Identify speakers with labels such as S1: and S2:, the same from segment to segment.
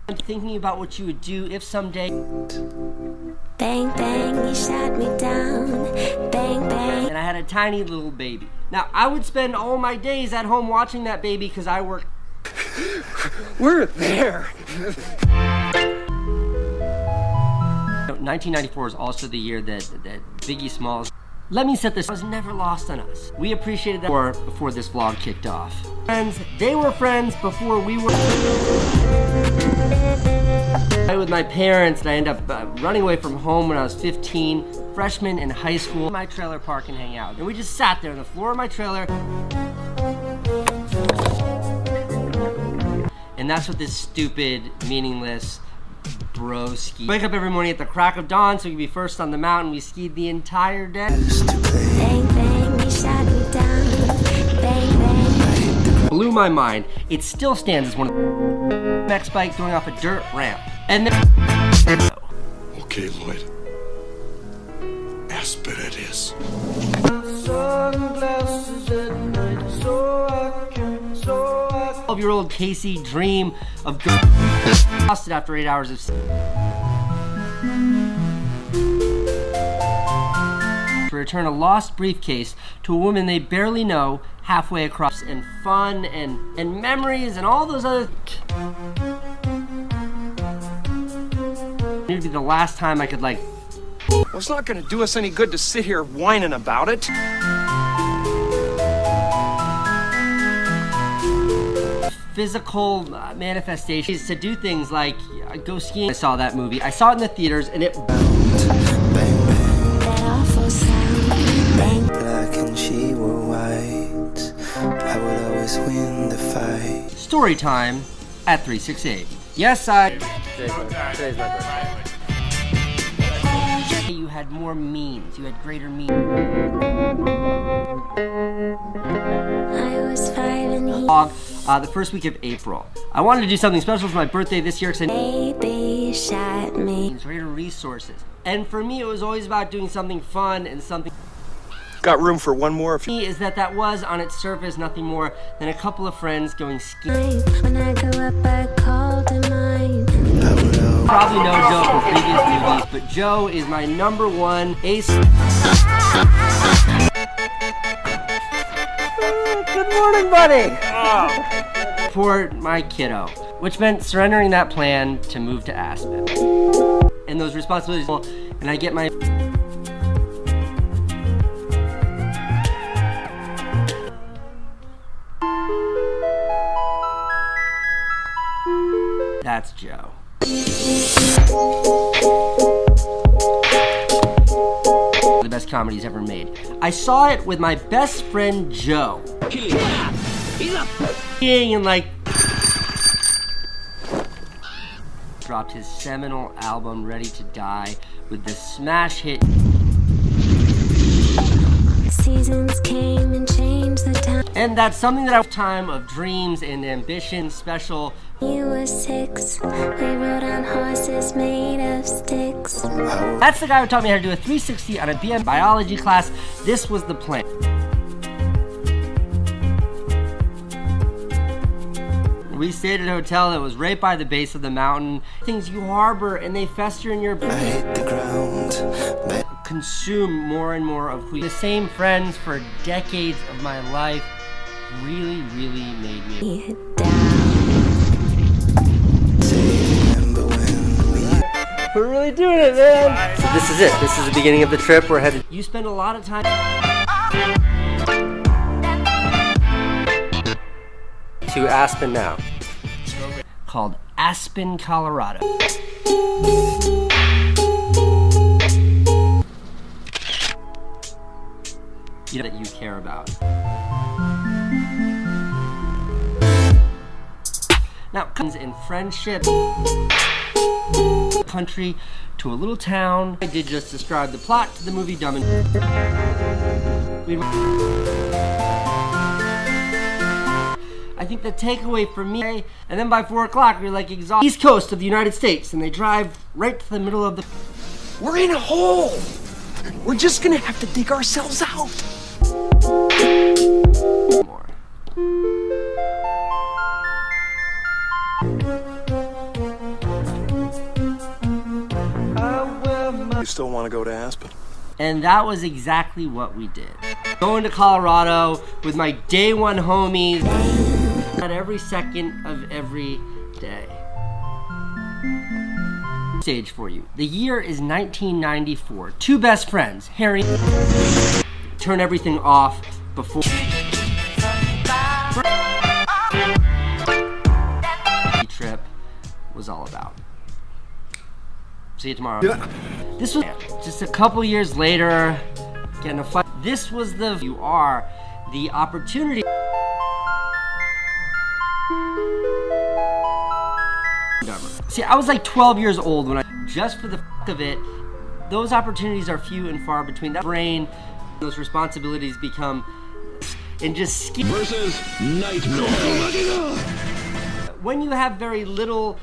S1: I'm thinking about what you would do if someday.
S2: Bang, bang, you shot me down. Bang, bang.
S1: And I had a tiny little baby. Now, I would spend all my days at home watching that baby because I work.
S3: We're there.
S1: 1994 is also the year that Biggie Smalls. Let me set this. Was never lost on us. We appreciated that before this vlog kicked off. Friends, they were friends before we were. With my parents, and I ended up running away from home when I was 15, freshman in high school. My trailer park and hang out, and we just sat there on the floor of my trailer. And that's what this stupid, meaningless bro ski. Wake up every morning at the crack of dawn so we could be first on the mountain. We skied the entire day.
S2: Bang, bang, you shot me down. Bang, bang.
S1: Blew my mind. It still stands as one of the next bike going off a dirt ramp. And then
S4: Okay, Lloyd. Aspen it is.
S1: Sunglasses at night, so I can. 12-year-old Casey dream of lost it after 8 hours of sleep. To return a lost briefcase to a woman they barely know halfway across, and fun and memories and all those other. It would be the last time I could like.
S3: Well, it's not gonna do us any good to sit here whining about it.
S1: Physical manifestations to do things like go skiing. I saw that movie. I saw it in the theaters, and it.
S2: That awful sound. Bang.
S5: Black and she were white. I would always win the fight.
S1: Story time at 368. Yes,
S3: Today's my birthday.
S1: You had more memes. You had greater memes.
S2: I was 5 and he.
S1: The first week of April. I wanted to do something special for my birthday this year because I
S2: Baby shot me.
S1: greater resources. And for me, it was always about doing something fun and something.
S3: Got room for one more if you.
S1: Is that was on its surface nothing more than a couple of friends going skiing.
S2: When I go up, I call to mind.
S1: Probably know Joe from previous movies, but Joe is my #1 ace. Good morning, buddy. For my kiddo, which meant surrendering that plan to move to Aspen. And those responsibilities, and I get my. That's Joe. The best comedies ever made. I saw it with my best friend Joe. And like dropped his seminal album Ready to Die with the smash hit.
S2: Seasons came and changed the time.
S1: And that's something that I have time of dreams and ambition special.
S2: He was 6. We rode on horses made of sticks.
S1: That's the guy who taught me how to do a 360 on a BM biology class. This was the plan. We stayed at a hotel that was right by the base of the mountain. Things you harbor and they fester in your.
S5: I hit the ground.
S1: Consume more and more of who. The same friends for decades of my life really made me. We're really doing it, man. So this is it. This is the beginning of the trip. We're headed. You spend a lot of time to Aspen now. Called Aspen, Colorado. You know that you care about. Now, comes in friendship, country to a little town. I did just describe the plot to the movie Dumb and. I think the takeaway for me, and then by 4 o'clock we're like exhausted. East coast of the United States, and they drive right to the middle of the.
S3: We're in a hole. We're just gonna have to dig ourselves out.
S1: More.
S4: want to go to Aspen.
S1: And that was exactly what we did. Going to Colorado with my day one homies at every second of every day. Stage for you. The year is 1994. Two best friends, Harry, turn everything off before the trip was all about. See you tomorrow. Yeah. This was just a couple years later, getting a fight. This was the opportunity. See, I was like 12 years old when just for the f of it, those opportunities are few and far between. That brain, those responsibilities become, and just
S4: versus neTyro.
S1: When you have very little.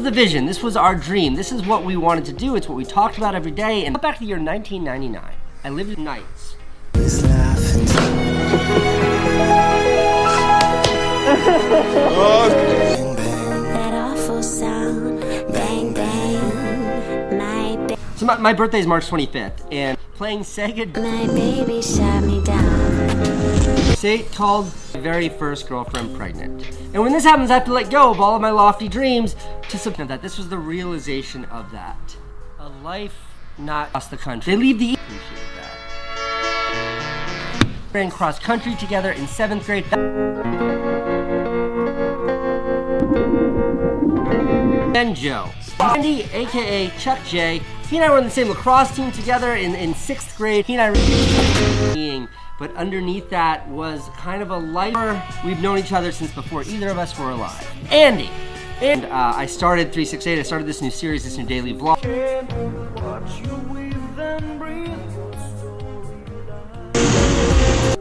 S1: The vision. This was our dream. This is what we wanted to do. It's what we talked about every day. And back to the year 1999. I lived in nights.
S2: That awful sound, bang bang, my
S1: So my birthday is March 25th, and playing Sega.
S2: my baby shot me down.
S1: Sate called my very first girlfriend pregnant. And when this happens, I have to let go of all of my lofty dreams to submit that. This was the realization of that. A life not across the country. They leave the appreciate that. We ran cross country together in 7th grade. Then Joe. Andy, aka Chuck J. He and I were on the same lacrosse team together in 6th grade. He and I were being. But underneath that was kind of a life. We've known each other since before either of us were alive. Andy. And I started 368. I started this new series, this new daily vlog.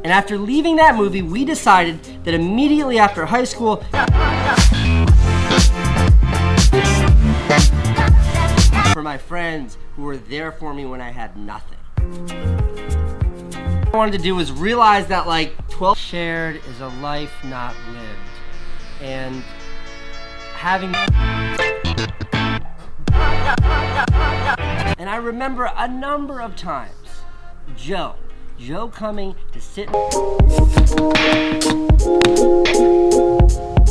S1: And after leaving that movie, we decided that immediately after high school, for my friends who were there for me when I had nothing. What I wanted to do was realize that like 12 shared is a life not lived. And having, and I remember a number of times Joe coming to sit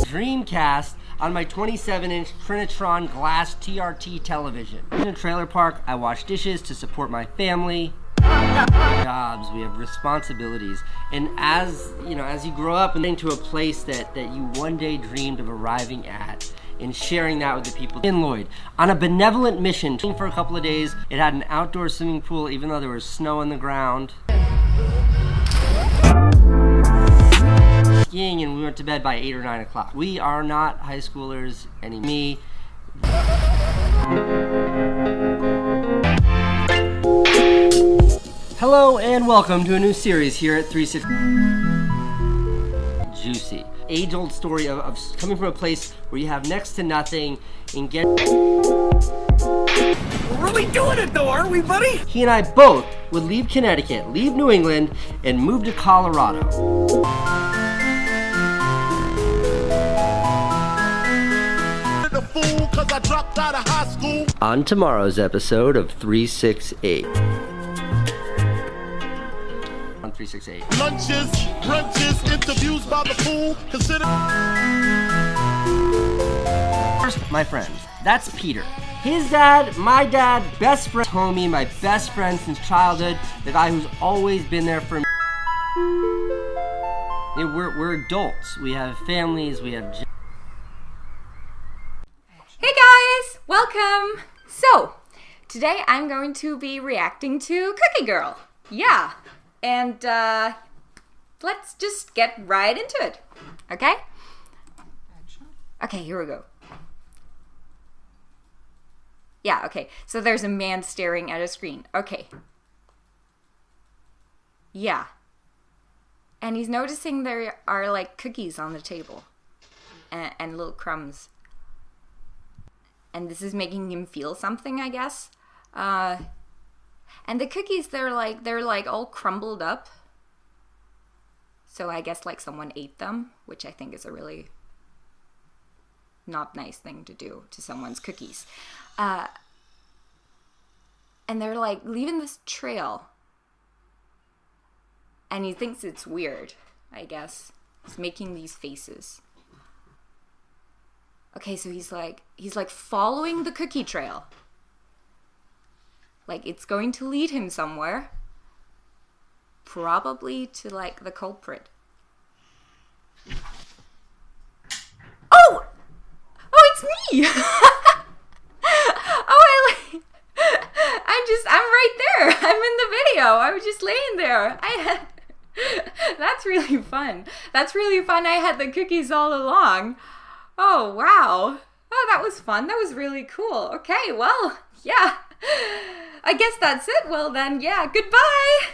S1: Dreamcast on my 27-inch Trinitron glass TRT television. In a trailer park, I wash dishes to support my family. Jobs, we have responsibilities, and as you grow up and into a place that you one day dreamed of arriving at and sharing that with the people in Lloyd on a benevolent mission for a couple of days. It had an outdoor swimming pool even though there was snow on the ground. Skiing, and we went to bed by 8 or 9 o'clock. We are not high schoolers anymore. Me. Hello and welcome to a new series here at 360. Juicy. Age-old story of coming from a place where you have next to nothing and get.
S3: We're really doing it though, aren't we, buddy?
S1: He and I both would leave Connecticut, leave New England, and move to Colorado.
S6: The fool 'cause I dropped out of high school.
S1: On tomorrow's episode of 368. 368.
S6: Lunches, brunches, interviews by the pool. Consider.
S1: First, my friends. That's Peter. His dad, my dad, best friend, homie, my best friend since childhood. The guy who's always been there for me. We're adults. We have families. We have.
S7: Hey guys, welcome. So, today I'm going to be reacting to Cookie Girl. Yeah. And let's just get right into it, okay? Okay, here we go. Yeah, okay. So there's a man staring at a screen. Okay. Yeah. And he's noticing there are like cookies on the table and little crumbs. And this is making him feel something, I guess. And the cookies, they're like all crumbled up. So I guess like someone ate them, which I think is a really not nice thing to do to someone's cookies. And they're like leaving this trail. And he thinks it's weird, I guess. He's making these faces. Okay, so he's like following the cookie trail. Like it's going to lead him somewhere. Probably to like the culprit. Oh! Oh, it's me! I'm right there. I'm in the video. I was just laying there. That's really fun. That's really fun. I had the cookies all along. Oh, wow. Oh, that was fun. That was really cool. Okay, well, yeah. I guess that's it. Well then, yeah, goodbye.